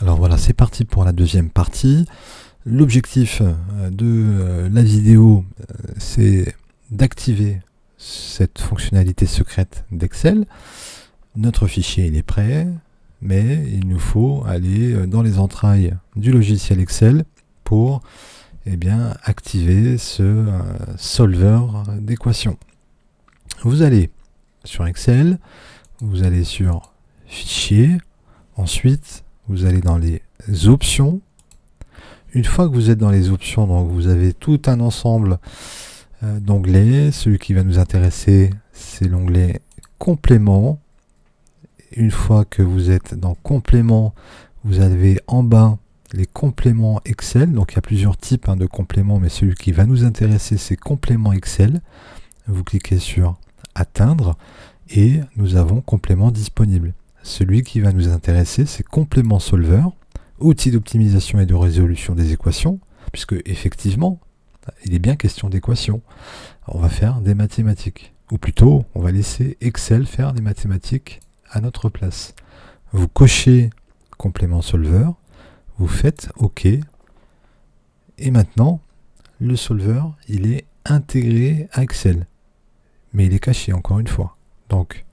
Alors voilà, c'est parti pour la deuxième partie. L'objectif de la vidéo, c'est d'activer cette fonctionnalité secrète d'Excel. Notre fichier il est prêt, mais il nous faut aller dans les entrailles du logiciel Excel pour activer ce solveur d'équations. Vous allez sur Excel, vous allez sur Fichier, ensuite vous allez dans les options. Une fois que vous êtes dans les options, donc vous avez tout un ensemble d'onglets. Celui qui va nous intéresser, c'est l'onglet complément. Une fois que vous êtes dans complément, vous avez en bas les compléments Excel. Donc il y a plusieurs types de compléments, mais celui qui va nous intéresser, c'est complément Excel. Vous cliquez sur atteindre et nous avons complément disponible. Celui qui va nous intéresser, c'est complément solver, outil d'optimisation et de résolution des équations, puisque effectivement, il est bien question d'équations. On va faire des mathématiques, ou plutôt, on va laisser Excel faire des mathématiques à notre place. Vous cochez complément solver, vous faites OK, et maintenant, le solver, il est intégré à Excel, mais il est caché encore une fois. Donc,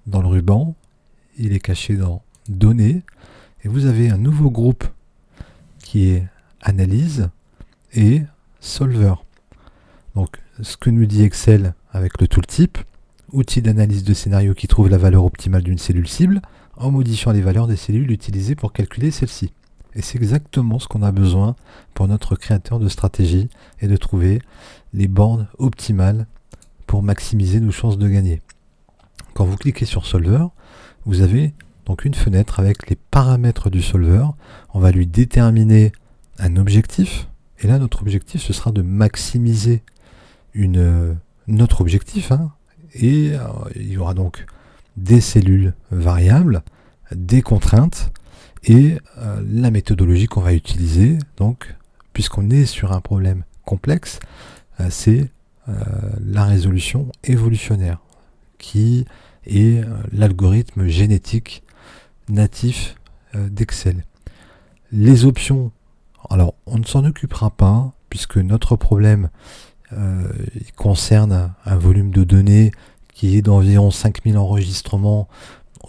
dans le ruban, il est caché dans Données, et vous avez un nouveau groupe qui est Analyse et Solver. Donc, ce que nous dit Excel avec le tooltip, outil d'analyse de scénario qui trouve la valeur optimale d'une cellule cible en modifiant les valeurs des cellules utilisées pour calculer celle-ci. Et c'est exactement ce qu'on a besoin pour notre créateur de stratégie et de trouver les bornes optimales pour maximiser nos chances de gagner. Quand vous cliquez sur Solver, vous avez donc une fenêtre avec les paramètres du solver. On va lui déterminer un objectif. Et là, notre objectif, ce sera de maximiser notre objectif. Et il y aura donc des cellules variables, des contraintes et la méthodologie qu'on va utiliser. Donc, puisqu'on est sur un problème complexe, c'est la résolution évolutionnaire qui est l'algorithme génétique natif d'Excel. Les options, alors on ne s'en occupera pas puisque notre problème il concerne un volume de données qui est d'environ 5000 enregistrements,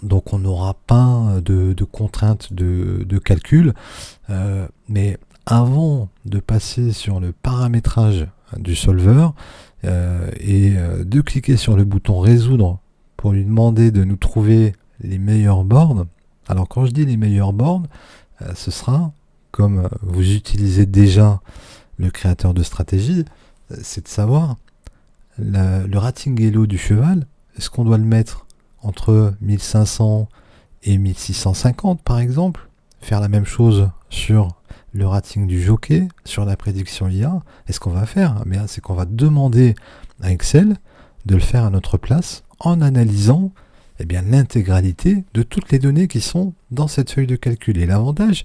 donc on n'aura pas de contraintes de calcul, mais avant de passer sur le paramétrage du solver et de cliquer sur le bouton résoudre pour lui demander de nous trouver les meilleures bornes. Alors quand je dis les meilleures bornes, ce sera, comme vous utilisez déjà le créateur de stratégie, c'est de savoir le rating Elo du cheval, est-ce qu'on doit le mettre entre 1500 et 1650 par exemple, faire la même chose sur le rating du jockey, sur la prédiction IA. Est-ce qu'on va faire? C'est qu'on va demander à Excel de le faire à notre place en analysant l'intégralité de toutes les données qui sont dans cette feuille de calcul. Et l'avantage,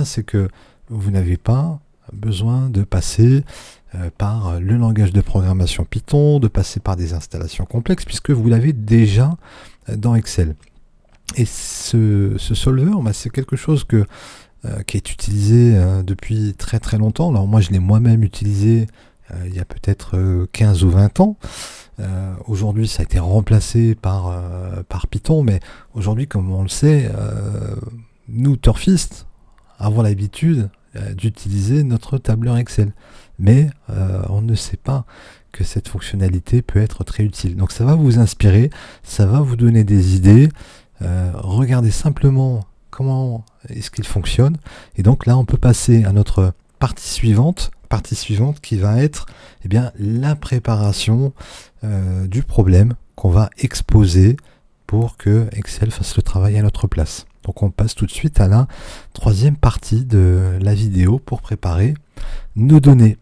c'est que vous n'avez pas besoin de passer par le langage de programmation Python, de passer par des installations complexes, puisque vous l'avez déjà dans Excel. Et ce solver, c'est quelque chose qui est utilisé depuis très très longtemps. Alors moi, je l'ai moi-même utilisé il y a peut-être 15 ou 20 ans. Aujourd'hui, ça a été remplacé par Python, mais aujourd'hui, comme on le sait, nous, turfistes, avons l'habitude d'utiliser notre tableur Excel. Mais on ne sait pas que cette fonctionnalité peut être très utile. Donc ça va vous inspirer, ça va vous donner des idées. Regardez simplement comment est-ce qu'il fonctionne. Et donc là, on peut passer à notre partie suivante qui va être la préparation du problème qu'on va exposer pour que Excel fasse le travail à notre place. Donc on passe tout de suite à la troisième partie de la vidéo pour préparer nos données.